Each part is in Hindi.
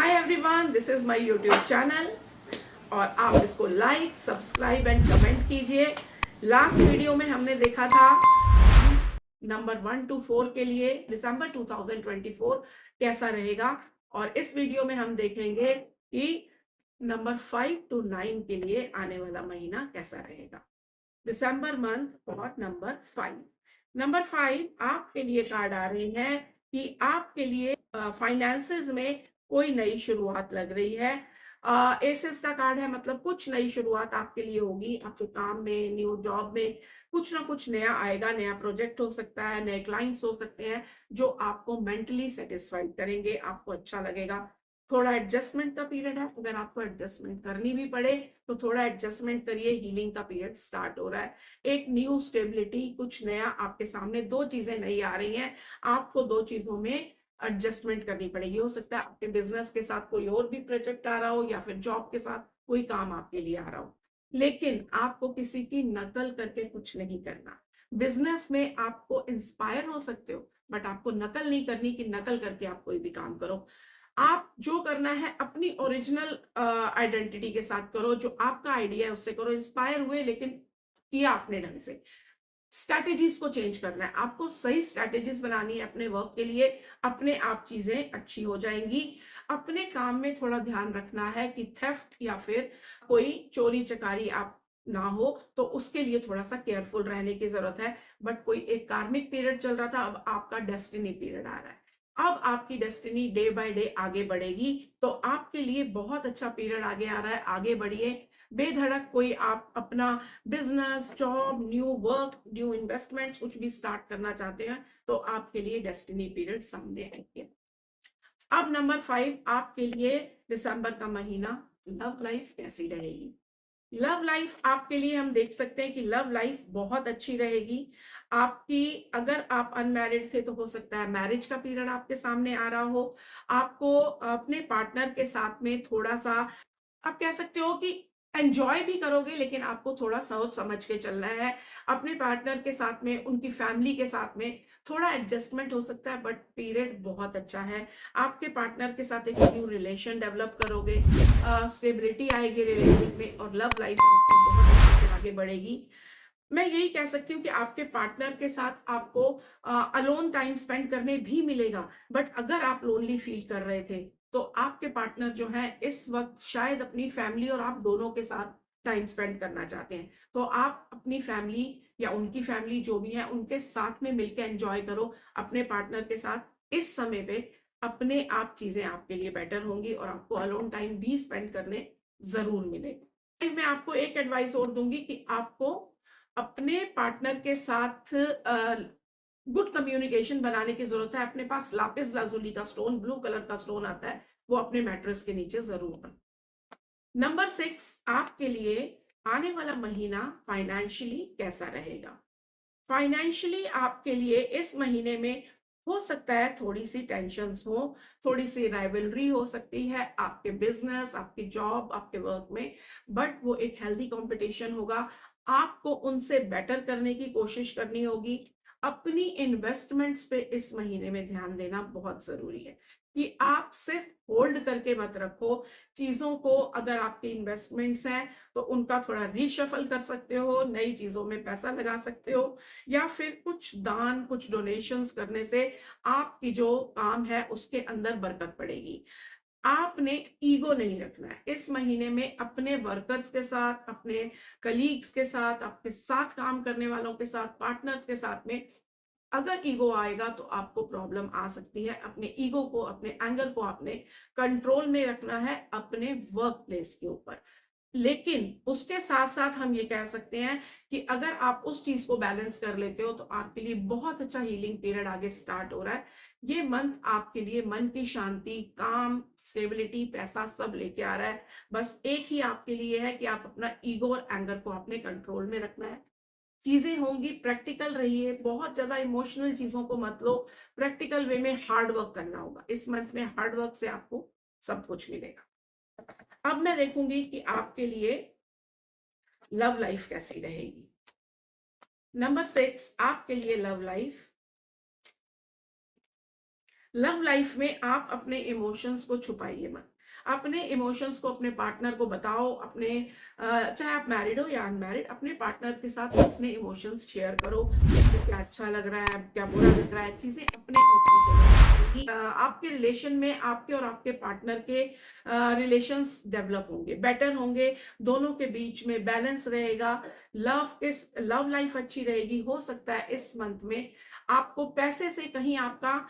Hi everyone, this is my YouTube channel और आप इसको लाइक, सब्सक्राइब एंड कमेंट कीजिए। लास्ट वीडियो में हमने देखा था नंबर 1 to 4 के लिए दिसंबर 2024 कैसा रहेगा, और इस वीडियो में हम देखेंगे कि नंबर 5 to 9 के लिए आने वाला महीना कैसा रहेगा, दिसंबर मंथ और नंबर 5 आपके लिए कार्ड आ रही है कि आपके लिए फाइनेंसेस में कोई नई शुरुआत लग रही है। एसेस का कार्ड है, मतलब कुछ नई शुरुआत आपके लिए होगी, आपके काम में, न्यू जॉब में कुछ ना कुछ नया आएगा। नया प्रोजेक्ट हो सकता है, नए क्लाइंट्स हो सकते हैं जो आपको मेंटली सेटिस्फाइड करेंगे, आपको अच्छा लगेगा। थोड़ा एडजस्टमेंट का पीरियड है, अगर आपको एडजस्टमेंट करनी भी पड़े तो थोड़ा एडजस्टमेंट करिए। हीलिंग का पीरियड स्टार्ट हो रहा है, एक न्यू स्टेबिलिटी, कुछ नया आपके सामने, दो चीजें नई आ रही हैं, आपको दो चीजों में एडजस्टमेंट करनी पड़ेगी। हो सकता है आपके बिजनेस के साथ कोई और भी प्रोजेक्ट आ रहा हो या फिर जॉब के साथ कोई काम आपके लिए आ रहा हो, लेकिन आपको किसी की नकल करके कुछ नहीं करना। बिजनेस में आपको इंस्पायर हो सकते हो, बट आपको नकल नहीं करनी कि नकल करके आप कोई भी काम करो। आप जो करना है अपनी ओरिजिनल आइडेंटिटी के साथ करो, जो आपका आइडिया है उससे करो। इंस्पायर हुए लेकिन किया अपने ढंग से। स्ट्रैटेजीज को चेंज करना है, आपको सही स्ट्रैटेजीज बनानी है अपने वर्क के लिए, अपने आप चीजें अच्छी हो जाएंगी। अपने काम में थोड़ा ध्यान रखना है कि थेफ्ट या फिर कोई चोरी चकारी आप ना हो, तो उसके लिए थोड़ा सा केयरफुल रहने की जरूरत है। बट कोई एक कार्मिक पीरियड चल रहा था, अब आपका डेस्टिनी पीरियड आ रहा है। अब आपकी डेस्टिनी डे बाय डे आगे बढ़ेगी, तो आपके लिए बहुत अच्छा पीरियड आगे आ रहा है। आगे बढ़िए बेधड़क। कोई आप अपना business, job, new work, new investments कुछ भी स्टार्ट करना चाहते हैं तो आपके लिए डेस्टिनी पीरियड सामने आएंगे। अब नंबर 5 आपके लिए दिसंबर का महीना, लव लाइफ कैसी रहेगी। लव लाइफ आपके लिए हम देख सकते हैं कि लव लाइफ बहुत अच्छी रहेगी आपकी। अगर आप अनमैरिड थे तो हो सकता है मैरिज का पीरियड आपके सामने आ रहा हो। आपको अपने पार्टनर के साथ में थोड़ा सा, आप कह सकते हो कि एंजॉय भी करोगे, लेकिन आपको थोड़ा सोच समझ के चलना है। अपने पार्टनर के साथ में, उनकी फैमिली के साथ में थोड़ा एडजस्टमेंट हो सकता है, बट पीरियड बहुत अच्छा है। आपके पार्टनर के साथ एक न्यू रिलेशन डेवलप करोगे, स्टेबिलिटी आएगी रिलेशन में, और लव लाइफ बहुत अच्छे से आगे बढ़ेगी। मैं यही कह सकती हूँ कि आपके पार्टनर के साथ आपको अलोन टाइम स्पेंड करने भी मिलेगा। बट अगर आप लोनली फील कर रहे थे तो आपके पार्टनर जो है इस वक्त शायद अपनी फैमिली और आप दोनों के साथ टाइम स्पेंड करना चाहते हैं, तो आप अपनी फैमिली या उनकी फैमिली जो भी है उनके साथ में मिलकर एंजॉय करो। अपने पार्टनर के साथ इस समय पे अपने आप चीजें आपके लिए बेटर होंगी और आपको अलोन टाइम भी स्पेंड करने जरूर मिलेगा। मैं आपको एक एडवाइस और दूंगी कि आपको अपने पार्टनर के साथ गुड कम्युनिकेशन बनाने की जरूरत है। अपने पास लापिस लाजुली का स्टोन, ब्लू कलर का स्टोन आता है, वो अपने मैट्रेस के नीचे जरूर रखें। नंबर 6 आपके लिए आने वाला महीना फाइनेंशियली कैसा रहेगा। फाइनेंशियली आपके लिए इस महीने में हो सकता है थोड़ी सी टेंशन्स हो, थोड़ी सी राइवलरी हो सकती है आपके बिजनेस, आपकी जॉब, आपके वर्क में, बट वो एक हेल्दी कंपटीशन होगा। आपको उनसे बेटर करने की कोशिश करनी होगी। अपनी इन्वेस्टमेंट्स पे इस महीने में ध्यान देना बहुत जरूरी है कि आप सिर्फ होल्ड करके मत रखो चीजों को। अगर आपकी इन्वेस्टमेंट्स हैं तो उनका थोड़ा रीशफल कर सकते हो, नई चीजों में पैसा लगा सकते हो, या फिर कुछ दान, कुछ डोनेशंस करने से आपकी जो काम है उसके अंदर बरकत पड़ेगी। आपने ईगो नहीं रखना है इस महीने में। अपने वर्कर्स के साथ, अपने कलीग्स के साथ, अपने साथ काम करने वालों के साथ, पार्टनर्स के साथ में अगर ईगो आएगा तो आपको प्रॉब्लम आ सकती है। अपने ईगो को, अपने एंगर को आपने कंट्रोल में रखना है अपने वर्क प्लेस के ऊपर। लेकिन उसके साथ साथ हम ये कह सकते हैं कि अगर आप उस चीज को बैलेंस कर लेते हो तो आपके लिए बहुत अच्छा हीलिंग पीरियड आगे स्टार्ट हो रहा है। ये मंथ आपके लिए मन की शांति, काम, स्टेबिलिटी, पैसा सब लेके आ रहा है। बस एक ही आपके लिए है कि आप अपना ईगो और एंगर को अपने कंट्रोल में रखना है। चीजें होंगी, प्रैक्टिकल रहिए, बहुत ज्यादा इमोशनल चीजों को मत लो। प्रैक्टिकल वे में हार्ड वर्क करना होगा। इस मंथ में हार्ड वर्क से आपको सब कुछ मिलेगा। अब मैं देखूंगी कि आपके लिए लव लाइफ कैसी रहेगी। नंबर 6 आपके लिए लव लाइफ, लव लाइफ में आप अपने इमोशंस को छुपाइए मत। अपने इमोशंस को अपने पार्टनर को बताओ, चाहे आप मैरिड हो या अनमैरिड, अपने पार्टनर के साथ अपने इमोशंस शेयर करो। आपको क्या अच्छा लग रहा है, क्या बुरा लग रहा है, चीज़ें अपने आप ठीक हो जाएँगी। आपके रिलेशन में आपके और आपके पार्टनर के रिलेशंस डेवलप होंगे, बेटर होंगे, दोनों के बीच में बैलेंस रहेगा, लव लाइफ अच्छी रहेगी। हो सकता है इस मंथ में आपको पैसे से कहीं आपका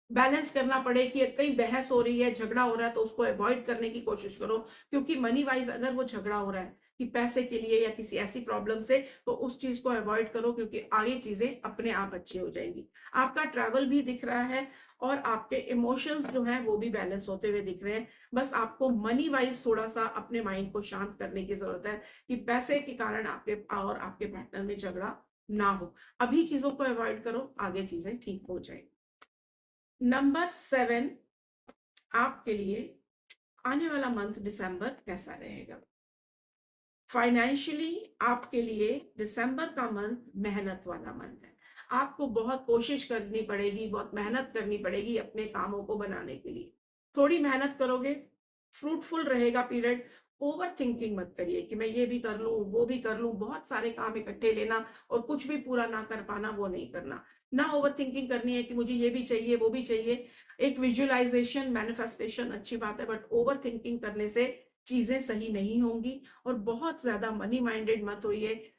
बैलेंस करना पड़े कि कहीं बहस हो रही है, झगड़ा हो रहा है, तो उसको अवॉइड करने की कोशिश करो, क्योंकि मनी वाइज अगर वो झगड़ा हो रहा है कि पैसे के लिए या किसी ऐसी प्रॉब्लम से, तो उस चीज को अवॉइड करो, क्योंकि आगे चीजें अपने आप अच्छी हो जाएंगी। आपका ट्रैवल भी दिख रहा है और आपके इमोशंस जो हैं वो भी बैलेंस होते हुए दिख रहे हैं। बस आपको मनी वाइज थोड़ा सा अपने माइंड को शांत करने की जरूरत है कि पैसे के कारण आपके और आपके पार्टनर में झगड़ा ना हो। अभी चीजों को अवॉइड करो, आगे चीजें ठीक हो जाएंगी। नंबर 7, आपके लिए आने वाला मंथ दिसंबर कैसा रहेगा? फाइनेंशियली आपके लिए दिसंबर का मंथ मेहनत वाला मंथ है। आपको बहुत कोशिश करनी पड़ेगी, बहुत मेहनत करनी पड़ेगी अपने कामों को बनाने के लिए। थोड़ी मेहनत करोगे, फ्रूटफुल रहेगा पीरियड। ओवर थिंकिंग मत करिए कि मैं ये भी कर लूँ, वो भी कर लूँ, बहुत सारे काम इकट्ठे लेना और कुछ भी पूरा ना कर पाना, वो नहीं करना। ना ओवर थिंकिंग करनी है कि मुझे ये भी चाहिए, वो भी चाहिए। एक विजुअलाइजेशन, मैनिफेस्टेशन अच्छी बात है, बट ओवर थिंकिंग करने से चीज़ें सही नहीं होंगी। और बहुत ज़्यादा मनी माइंडेड मत होइए।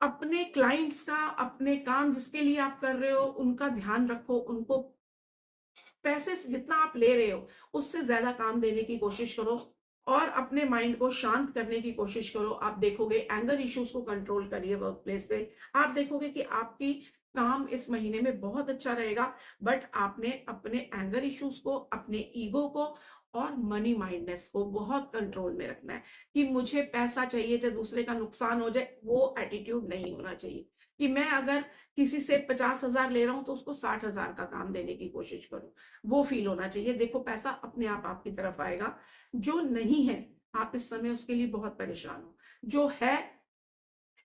अपने क्लाइंट्स का, अपने काम जिसके लिए आप कर रहे हो, उनका ध्यान रखो, उनको पैसे से जितना आप ले रहे हो, उससे ज़्यादा काम देने की कोशिश करो और अपने माइंड को शांत करने की कोशिश करो। आप देखोगे एंगर इश्यूज़ को कंट्रोल करिए वर्क प्लेस पे। आप देखोगे कि आपकी काम इस महीने में बहुत अच्छा रहेगा, बट आपने अपने एंगर इश्यूज़ को, अपने ईगो को और मनी माइंडनेस को बहुत कंट्रोल में रखना है कि मुझे पैसा चाहिए, चाहे दूसरे का नुकसान हो जाए, वो एटीट्यूड नहीं होना चाहिए। कि मैं अगर किसी से 50,000 ले रहा हूँ, तो उसको 60,000 का काम देने की कोशिश करूँ। वो फील होना चाहिए। देखो पैसा अपने आप आपकी तरफ आएगा। जो नहीं है, आप इस समय उसके लिए बहुत परेशान हो। जो है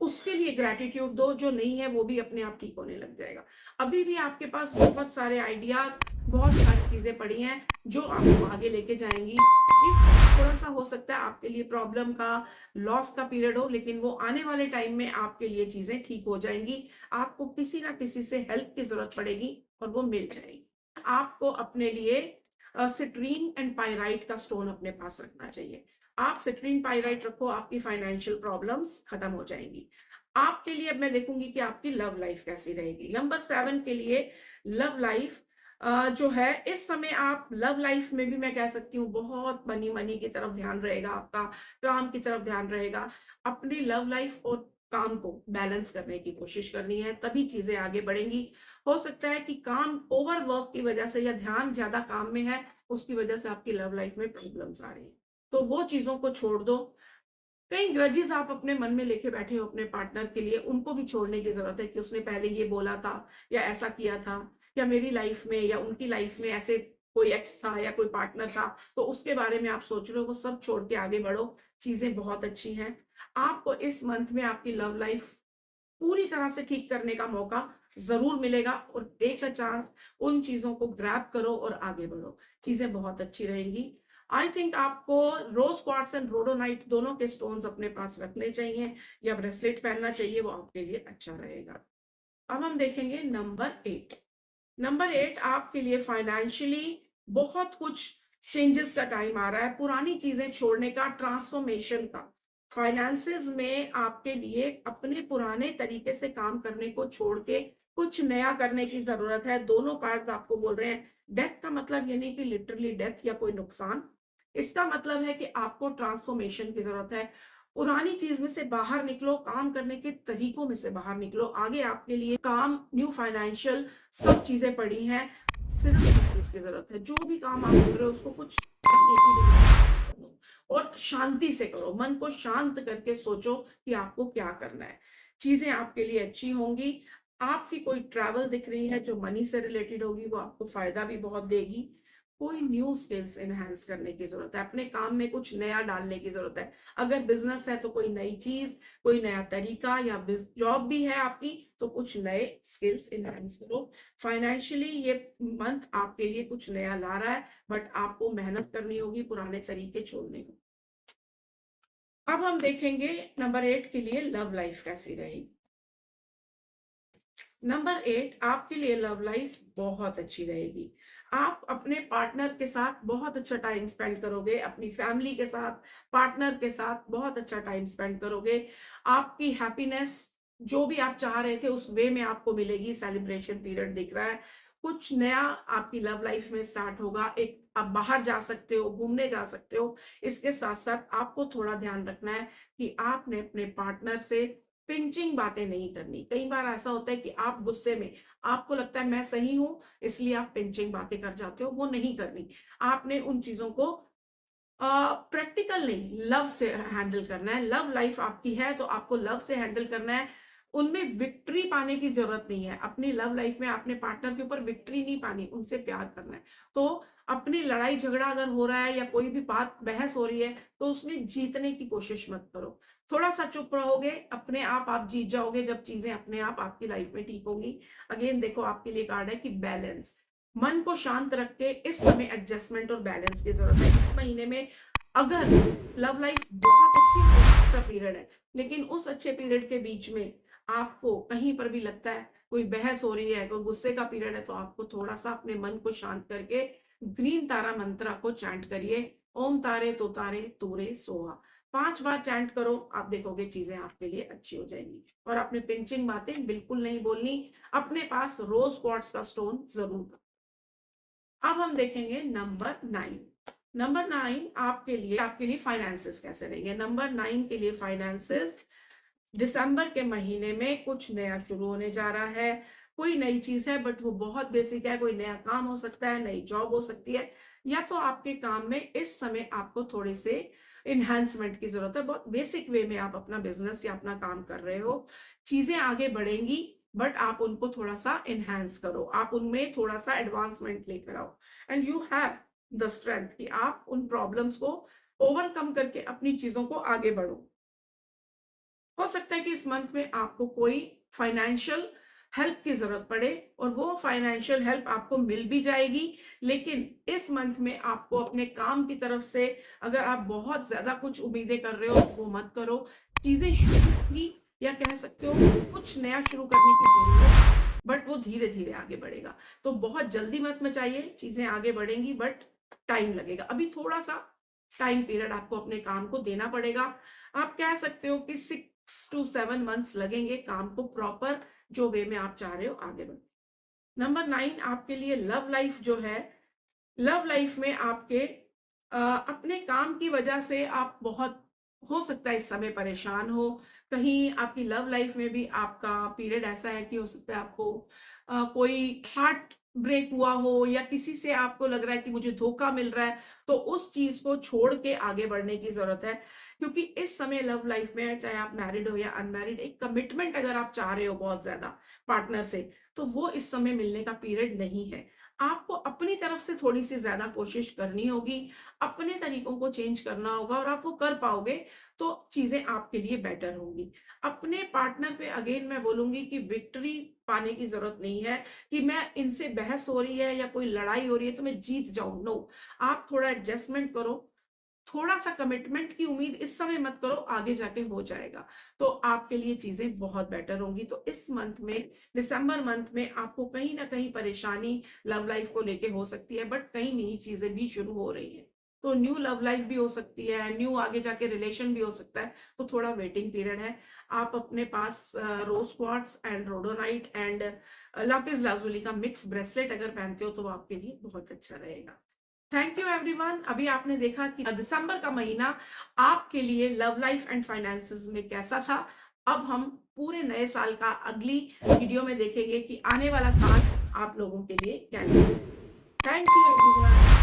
उसके लिए ग्रैटिट्यूड दो, जो नहीं है वो भी अपने आप ठीक होने लग जाएगा। अभी भी आपके पास बहुत सारे आइडियाज, बहुत सारी चीजें पड़ी हैं जो आपको आगे लेके जाएंगी। इस थोड़ा सा हो सकता है आपके लिए प्रॉब्लम का, लॉस का पीरियड हो, लेकिन वो आने वाले टाइम में आपके लिए चीजें ठीक हो जाएंगी। आपको किसी ना किसी से हेल्प की जरूरत पड़ेगी और वो मिल जाएगी। आपको अपने लिए सिट्रीन एंड पाइराइट का स्टोन अपने पास रखना चाहिए। आप सिट्रीन पाइराइट रखो, आपकी फाइनेंशियल प्रॉब्लम्स खत्म हो जाएंगी। आपके लिए अब मैं देखूंगी कि आपकी लव लाइफ कैसी रहेगी। नंबर 7 के लिए लव लाइफ जो है, इस समय आप लव लाइफ में भी मैं कह सकती हूँ बहुत मनी मनी की तरफ ध्यान रहेगा आपका, काम की तरफ ध्यान रहेगा। अपनी लव लाइफ और काम को बैलेंस करने की कोशिश करनी है, तभी चीजें आगे बढ़ेंगी। हो सकता है कि काम ओवर वर्क की वजह से या ध्यान ज्यादा काम में है, उसकी वजह से आपकी लव लाइफ में प्रॉब्लम्स आ रही है, तो वो चीजों को छोड़ दो। कई ग्रजेस आप अपने मन में लेके बैठे हो अपने पार्टनर के लिए, उनको भी छोड़ने की जरूरत है कि उसने पहले ये बोला था या ऐसा किया था, या मेरी लाइफ में या उनकी लाइफ में ऐसे कोई एक्स था या कोई पार्टनर था, तो उसके बारे में आप सोच रहे हो। वो सब छोड़ के आगे बढ़ो, चीजें बहुत अच्छी हैं। आपको इस मंथ में आपकी लव लाइफ पूरी तरह से ठीक करने का मौका जरूर मिलेगा, और टेक अ चांस, उन चीजों को ग्रैब करो और आगे बढ़ो, चीजें बहुत अच्छी रहेंगी। आई थिंक आपको रोज क्वार्ट्स एंड रोडोनाइट दोनों के स्टोन्स अपने पास रखने चाहिए, या ब्रेसलेट पहनना चाहिए, वो आपके लिए अच्छा रहेगा। अब हम देखेंगे नंबर 8। नंबर 8 आपके लिए फाइनेंशियली बहुत कुछ चेंजेस का टाइम आ रहा है, पुरानी चीजें छोड़ने का, ट्रांसफॉर्मेशन का। फाइनेंसेस में आपके लिए अपने पुराने तरीके से काम करने को छोड़ के कुछ नया करने की जरूरत है। दोनों कार्ड आपको बोल रहे हैं। डेथ का मतलब ये नहीं कि लिटरली डेथ या कोई नुकसान, इसका मतलब है कि आपको ट्रांसफॉर्मेशन की जरूरत है। पुरानी चीज में से बाहर निकलो, काम करने के तरीकों में से बाहर निकलो। आगे आपके लिए काम, न्यू फाइनेंशियल सब चीजें पड़ी हैं, सिर्फ प्रैक्टिस की जरूरत है। जो भी काम आप कर रहे हो उसको कुछ एक ही दिन में करो और शांति से करो। मन को शांत करके सोचो कि आपको क्या करना है, चीजें आपके लिए अच्छी होंगी। आपकी कोई ट्रैवल दिख रही है जो मनी से रिलेटेड होगी, वो आपको फायदा भी बहुत देगी। कोई न्यू स्किल्स एनहांस करने की जरूरत है, अपने काम में कुछ नया डालने की जरूरत है। अगर बिजनेस है तो कोई नई चीज, कोई नया तरीका, या जॉब भी है आपकी तो कुछ नए स्किल्स एनहांस करो। फाइनेंशियली ये मंथ आपके लिए कुछ नया ला रहा है, बट आपको मेहनत करनी होगी पुराने तरीके छोड़ने को। अब हम देखेंगे नंबर 8 के लिए लव लाइफ कैसी रहेगी। नंबर 8 आपके लिए लव लाइफ बहुत अच्छी रहेगी। आप अपने पार्टनर के साथ बहुत अच्छा टाइम स्पेंड करोगे, अपनी फैमिली के साथ, पार्टनर के साथ बहुत अच्छा टाइम स्पेंड करोगे। आपकी हैप्पीनेस जो भी आप चाह रहे थे उस वे में आपको मिलेगी। सेलिब्रेशन पीरियड दिख रहा है, कुछ नया आपकी लव लाइफ में स्टार्ट होगा। एक आप बाहर जा सकते हो, घूमने जा सकते हो। इसके साथ साथ आपको थोड़ा ध्यान रखना है कि आपने अपने पार्टनर से पिंचिंग बातें नहीं करनी। कई बार ऐसा होता है कि आप गुस्से में, आपको लगता है मैं सही हूं इसलिए आप पिंचिंग बातें कर जाते हो, वो नहीं करनी। आपने उन चीजों को प्रैक्टिकल नहीं, लव से हैंडल करना है। लव लाइफ आपकी है तो आपको लव से हैंडल करना है। उनमें विक्ट्री पाने की जरूरत नहीं है। अपनी लव लाइफ में अपने पार्टनर के ऊपर विक्ट्री नहीं पानी, उनसे प्यार करना है। तो अपनी लड़ाई झगड़ा अगर हो रहा है या कोई भी बात बहस हो रही है तो उसमें जीतने की कोशिश मत करो। थोड़ा सा चुप रहोगे, अपने आप जीत जाओगे जब चीजें अपने आप आपकी लाइफ में ठीक होंगी। अगेन देखो आपके लिए कार्ड है कि बैलेंस। मन को शांत रख के इस समय एडजस्टमेंट और बैलेंस की जरूरत है। इस महीने में अगर लव लाइफ बहुत अच्छा पीरियड है, लेकिन उस अच्छे पीरियड के बीच में आपको कहीं पर भी लगता है कोई बहस हो रही है, कोई गुस्से का पीरियड है, तो आपको थोड़ा सा अपने मन को शांत करके ग्रीन तारा मंत्रा को चैंट करिए। ओम तारे तो तारे तोरे सोहा 5 बार चैंट करो, आप देखोगे चीजें आपके लिए अच्छी हो जाएंगी। और अपने पिंचिंग बातें बिल्कुल नहीं बोलनी। अपने पास रोज क्वार्ट्ज का स्टोन जरूर। अब हम देखेंगे नंबर 9। नंबर 9 आपके लिए फाइनेंसेस कैसे रहेंगे। नंबर 9 के लिए फाइनेंसेस दिसंबर के महीने में कुछ नया शुरू होने जा रहा है। कोई नई चीज है बट वो बहुत बेसिक है। कोई नया काम हो सकता है, नई जॉब हो सकती है, या तो आपके काम में इस समय आपको थोड़े से इन्हांसमेंट की जरूरत है। बहुत बेसिक वे में आप अपना बिजनेस या अपना काम कर रहे हो, चीजें आगे बढ़ेंगी बट आप उनको थोड़ा सा इनहेंस करो, आप उनमें थोड़ा सा एडवांसमेंट लेकर आओ। And you have the strength कि आप उन प्रॉब्लम्स को ओवरकम करके अपनी चीजों को आगे बढ़ो। हो सकता है कि इस मंथ में आपको कोई फाइनेंशियल हेल्प की जरूरत पड़े और वो फाइनेंशियल हेल्प आपको मिल भी जाएगी। लेकिन इस मंथ में आपको अपने काम की तरफ से अगर आप बहुत ज्यादा कुछ उम्मीदें कर रहे हो वो मत करो। चीजें शुरू होंगी, या कह सकते हो कुछ नया शुरू करने की जरूरत है, बट वो धीरे धीरे आगे बढ़ेगा। तो बहुत जल्दी मत मचाइए, चीजें आगे बढ़ेंगी बट टाइम लगेगा। अभी थोड़ा सा टाइम पीरियड आपको अपने काम को देना पड़ेगा। आप कह सकते हो कि 6 to 7 मंथ्स लगेंगे काम को प्रॉपर जो वे में आप चाह रहे हो आगे बढ़। नंबर 9 आपके लिए लव लाइफ जो है, लव लाइफ में आपके अपने काम की वजह से आप बहुत, हो सकता है इस समय परेशान हो। कहीं आपकी लव लाइफ में भी आपका पीरियड ऐसा है कि हो सकता है आपको कोई हार्ट ब्रेक हुआ हो, या किसी से आपको लग रहा है कि मुझे धोखा मिल रहा है, तो उस चीज को छोड़ के आगे बढ़ने की जरूरत है। क्योंकि इस समय लव लाइफ में चाहे आप मैरिड हो या अनमैरिड, एक कमिटमेंट अगर आप चाह रहे हो बहुत ज्यादा पार्टनर से, तो वो इस समय मिलने का पीरियड नहीं है। आपको अपनी तरफ से थोड़ी सी ज्यादा कोशिश करनी होगी, अपने तरीकों को चेंज करना होगा, और आप वो कर पाओगे तो चीजें आपके लिए बेटर होंगी। अपने पार्टनर पे अगेन मैं बोलूंगी कि विक्ट्री पाने की जरूरत नहीं है कि मैं इनसे बहस हो रही है या कोई लड़ाई हो रही है तो मैं जीत जाऊं। नो, आप थोड़ा एडजस्टमेंट करो, थोड़ा सा कमिटमेंट की उम्मीद इस समय मत करो, आगे जाके हो जाएगा तो आपके लिए चीजें बहुत बेटर होंगी। तो इस मंथ में, दिसंबर मंथ में, आपको कहीं ना कहीं परेशानी लव लाइफ को लेके हो सकती है, बट कई नई चीजें भी शुरू हो रही है। तो न्यू लव लाइफ भी हो सकती है, न्यू आगे जाके रिलेशन भी हो सकता है, तो थोड़ा वेटिंग पीरियड है। आप अपने पास rose quartz and rhodonite and lapis lazuli का मिक्स ब्रेसलेट अगर पहनते हो तो वो आपके लिए बहुत अच्छा रहेगा। Thank you everyone. अभी आपने देखा कि दिसंबर का महीना आपके लिए लव लाइफ एंड फाइनेंसेस में कैसा था। अब हम पूरे नए साल का अगली वीडियो में देखेंगे कि आने वाला साल आप लोगों के लिए क्या है। Thank you everyone.